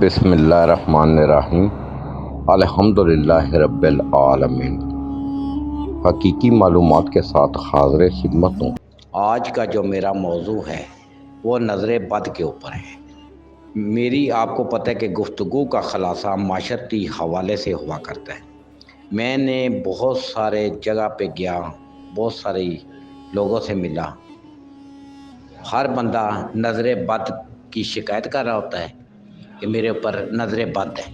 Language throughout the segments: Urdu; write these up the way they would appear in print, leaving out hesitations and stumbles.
بسم اللہ الرحمن الرحیم الحمدللہ رب العالمین۔ حقیقی معلومات کے ساتھ حاضر خدمت ہوں۔ آج کا جو میرا موضوع ہے وہ نظر بد کے اوپر ہے۔ میری آپ کو پتہ ہے کہ گفتگو کا خلاصہ معاشرتی حوالے سے ہوا کرتا ہے۔ میں نے بہت سارے جگہ پہ گیا، بہت سارے لوگوں سے ملا، ہر بندہ نظر بد کی شکایت کر رہا ہوتا ہے کہ میرے اوپر نظر بد ہے،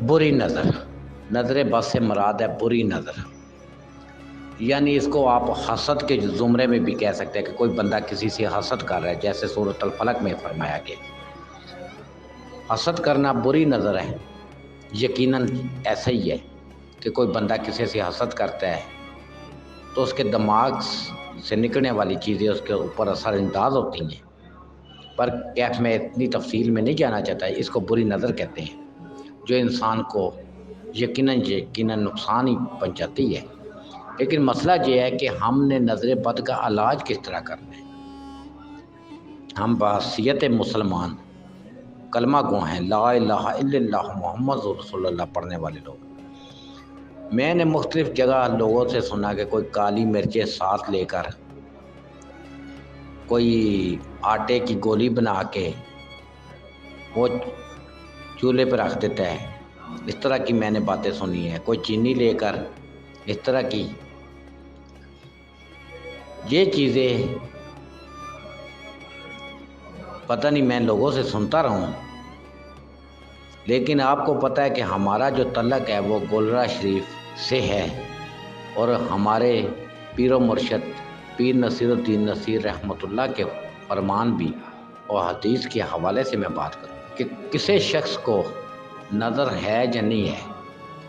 بری نظر بد سے مراد ہے بری نظر، یعنی اس کو آپ حسد کے زمرے میں بھی کہہ سکتے ہیں کہ کوئی بندہ کسی سے حسد کر رہا ہے، جیسے سورۃ الفلق میں فرمایا کہ حسد کرنا بری نظر ہے۔ یقیناً ایسا ہی ہے کہ کوئی بندہ کسی سے حسد کرتا ہے تو اس کے دماغ سے نکلنے والی چیزیں اس کے اوپر اثر انداز ہوتی ہیں، پر کیف میں اتنی تفصیل میں نہیں جانا چاہتا۔ اس کو بری نظر کہتے ہیں جو انسان کو یقیناً نقصان ہی پہنچاتی ہے۔ لیکن مسئلہ یہ ہے کہ ہم نے نظر بد کا علاج کس طرح کرنا ہے۔ ہم بحیثیت مسلمان کلمہ گو ہیں، لا الہ الا اللہ محمد رسول اللہ پڑھنے والے لوگ۔ میں نے مختلف جگہ لوگوں سے سنا کہ کوئی کالی مرچیں ساتھ لے کر، کوئی آٹے کی گولی بنا کے وہ چولہے پہ رکھ دیتا ہے، اس طرح کی میں نے باتیں سنی ہیں۔ کوئی چینی لے کر اس طرح کی یہ چیزیں پتہ نہیں میں لوگوں سے سنتا رہا ہوں، لیکن آپ کو پتہ ہے کہ ہمارا جو تعلق ہے وہ گولرا شریف سے ہے، اور ہمارے پیر و مرشد پیر نصیر الدین نصیر رحمۃ اللہ کے فرمان بھی اور حدیث کے حوالے سے میں بات کروں کہ کسی شخص کو نظر ہے یا نہیں ہے۔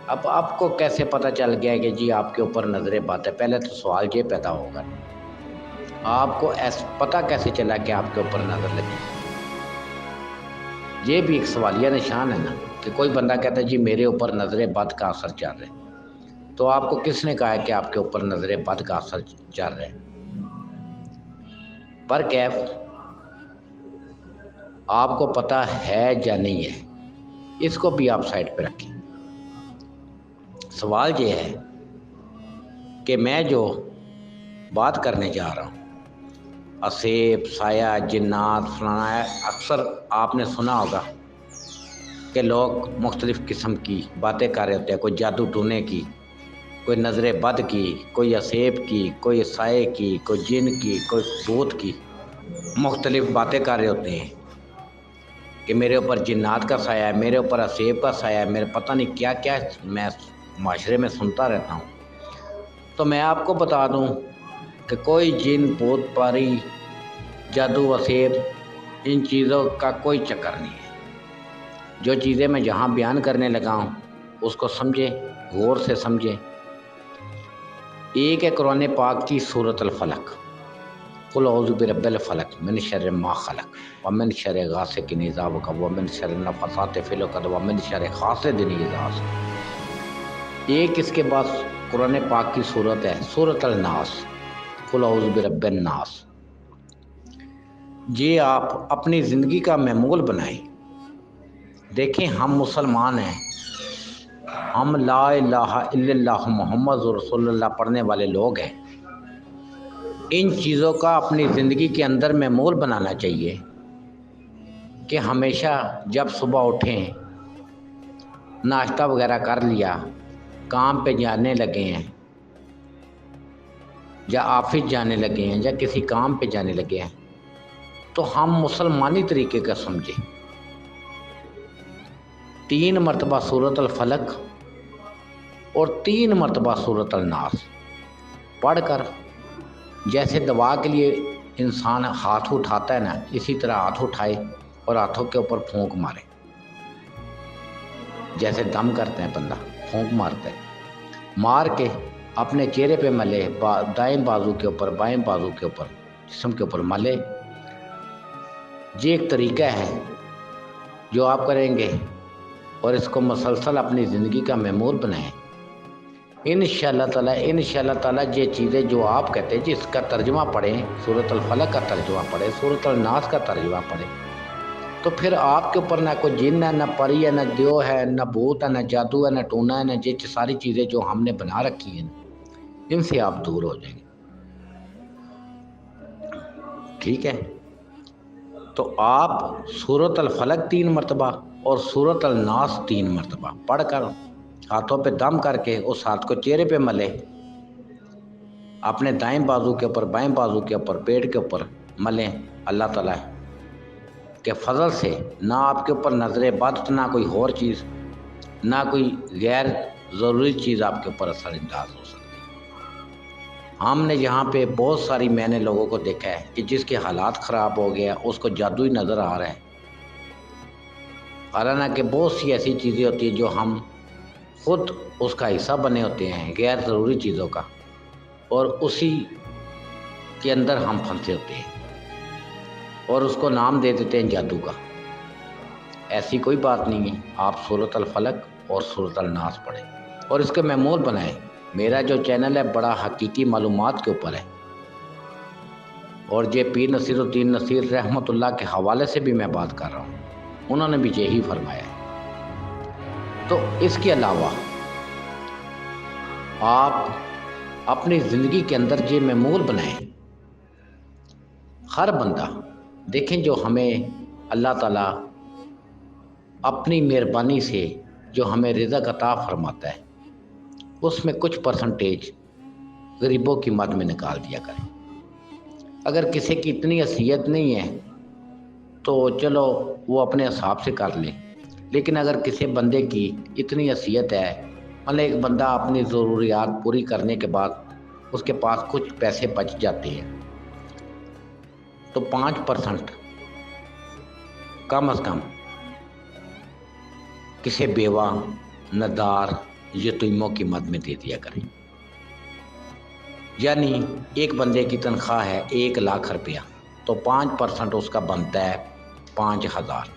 اب آپ کو کیسے پتہ چل گیا کہ جی آپ کے اوپر نظر بد ہے؟ پہلے تو سوال یہ پیدا ہوگا، آپ کو پتہ کیسے چلا کہ آپ کے اوپر نظر لگی؟ یہ بھی ایک سوالیہ نشان ہے نا، کہ کوئی بندہ کہتا ہے جی میرے اوپر نظر بد کا اثر چل رہا ہے، تو آپ کو کس نے کہا ہے کہ آپ کے اوپر نظر بد کا اثر چل رہا ہے؟ پر کیف آپ کو پتہ ہے یا نہیں ہے، اس کو بھی آپ سائڈ پہ رکھیں۔ سوال یہ ہے کہ میں جو بات کرنے جا رہا ہوں، اسیب، سایہ، جنات، فلانا ہے، اکثر آپ نے سنا ہوگا کہ لوگ مختلف قسم کی باتیں کر رہے ہوتے ہیں، کوئی جادو ٹونے کی، کوئی نظر بد کی، کوئی اسیب کی، کوئی سائے کی، کوئی جن کی، کوئی بھوت کی، مختلف باتیں کر رہے ہوتے ہیں کہ میرے اوپر جنات کا سایہ ہے، میرے اوپر اسیب کا سایہ ہے، میرے پتہ نہیں کیا کیا میں معاشرے میں سنتا رہتا ہوں۔ تو میں آپ کو بتا دوں کہ کوئی جن، بھوت، پاری، جادو، اسیب، ان چیزوں کا کوئی چکر نہیں ہے۔ جو چیزیں میں جہاں بیان کرنے لگا ہوں اس کو سمجھیں، غور سے سمجھیں۔ ایک ہے قرآن پاک کی سورۃ الفلق، قل اعوذ برب الفلق من شر ما خلق ومن شر غاسق اذا وقب ومن شر النفاثات فی العقد ومن شر حاسد اذا حسد۔ ایک اس کے بعد قرآن پاک کی صورت ہے سورۃ الناس، قل اعوذ برب الناس۔ یہ آپ اپنی زندگی کا معمول بنائیں۔ دیکھیں ہم مسلمان ہیں، ہم لا الہ الا اللہ محمد رسول اللہ پڑھنے والے لوگ ہیں۔ ان چیزوں کا اپنی زندگی کے اندر معمول بنانا چاہیے کہ ہمیشہ جب صبح اٹھیں، ناشتہ وغیرہ کر لیا، کام پہ جانے لگے ہیں یا آفس جانے لگے ہیں یا کسی کام پہ جانے لگے ہیں، تو ہم مسلمانی طریقے کا سمجھیں۔ 3 مرتبہ سورۃ الفلق اور 3 مرتبہ سورۃ الناس پڑھ کر، جیسے دعا کے لیے انسان ہاتھ اٹھاتا ہے نا، اسی طرح ہاتھ اٹھائے اور ہاتھوں کے اوپر پھونک مارے، جیسے دم کرتے ہیں بندہ پھونک مارتا ہے، مار کے اپنے چہرے پہ ملے، دائیں بازو کے اوپر، بائیں بازو کے اوپر، جسم کے اوپر ملے۔ یہ ایک طریقہ ہے جو آپ کریں گے اور اس کو مسلسل اپنی زندگی کا معمول بنائیں، انشاءاللہ تعالیٰ یہ چیزیں جو آپ کہتے ہیں جی اس کا ترجمہ پڑھیں، سورۃ الفلق کا ترجمہ پڑھیں، سورۃ الناس کا ترجمہ پڑھیں، تو پھر آپ کے اوپر نہ کوئی جن ہے، نہ پری ہے، نہ دیو ہے، نہ بھوت ہے، نہ جادو ہے، نہ ٹونا ہے، نہ یہ ساری چیزیں جو ہم نے بنا رکھی ہیں ان سے آپ دور ہو جائیں گے۔ ٹھیک ہے، تو آپ سورۃ الفلق 3 مرتبہ اور سورۃ الناس 3 مرتبہ پڑھ کر ہاتھوں پہ دم کر کے اس ہاتھ کو چہرے پہ ملے، اپنے دائیں بازو کے اوپر، بائیں بازو کے اوپر، پیٹ کے اوپر ملیں۔ اللہ تعالیٰ کے فضل سے نہ آپ کے اوپر نظر بد، نہ کوئی اور چیز، نہ کوئی غیر ضروری چیز آپ کے اوپر اثر انداز ہو سکتی۔ ہم نے یہاں پہ بہت ساری، میں نے لوگوں کو دیکھا ہے کہ جس کے حالات خراب ہو گیا اس کو جادوئی نظر آ رہا ہے، حالانکہ بہت سی ایسی چیزیں ہوتی ہیں جو ہم خود اس کا حصہ بنے ہوتے ہیں غیر ضروری چیزوں کا، اور اسی کے اندر ہم پھنسے ہوتے ہیں اور اس کو نام دے دیتے ہیں جادو کا۔ ایسی کوئی بات نہیں ہے، آپ سورۃ الفلق اور سورۃ الناس پڑھیں اور اس کے معمول بنائیں۔ میرا جو چینل ہے بڑا حقیقی معلومات کے اوپر ہے، اور یہ پیر نصیر الدین نصیر رحمۃ اللہ کے حوالے سے بھی میں بات کر رہا ہوں، انہوں نے بھی یہی فرمایا ہے۔ تو اس کے علاوہ آپ اپنی زندگی کے اندر یہ معمول بنائیں۔ ہر بندہ دیکھیں جو ہمیں اللہ تعالیٰ اپنی مہربانی سے جو ہمیں رزق عطا فرماتا ہے، اس میں کچھ پرسنٹیج غریبوں کی مد میں نکال دیا کریں۔ اگر کسی کی اتنی حیثیت نہیں ہے تو چلو وہ اپنے حساب سے کر لے، لیکن اگر کسی بندے کی اتنی حیثیت ہے، مطلب ایک بندہ اپنی ضروریات پوری کرنے کے بعد اس کے پاس کچھ پیسے بچ جاتے ہیں، تو 5% کم از کم کسی بیوہ، ندار، یتیموں کی مد میں دے دیا کریں۔ یعنی ایک بندے کی تنخواہ ہے 1,00,000 روپیہ، تو 5% اس کا بنتا ہے 5,000۔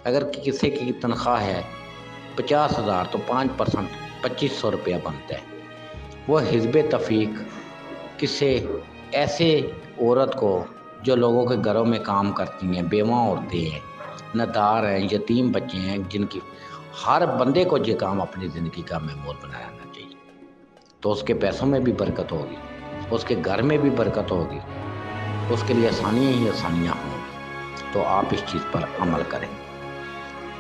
اگر کسی کی تنخواہ ہے 50,000 تو 5% 2,500 روپیہ بنتا ہے۔ وہ حزب تفریق کسی ایسے عورت کو جو لوگوں کے گھروں میں کام کرتی ہیں، بیواں عورتیں ہیں، ندار ہیں، یتیم بچے ہیں، جن کی ہر بندے کو یہ کام اپنی زندگی کا معمول بنانا چاہیے، تو اس کے پیسوں میں بھی برکت ہوگی، اس کے گھر میں بھی برکت ہوگی، اس کے لیے آسانیاں ہی آسانیاں ہوں گی۔ تو آپ اس چیز پر عمل کریں۔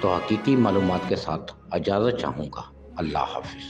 تو حقیقی معلومات کے ساتھ اجازت چاہوں گا۔ اللہ حافظ۔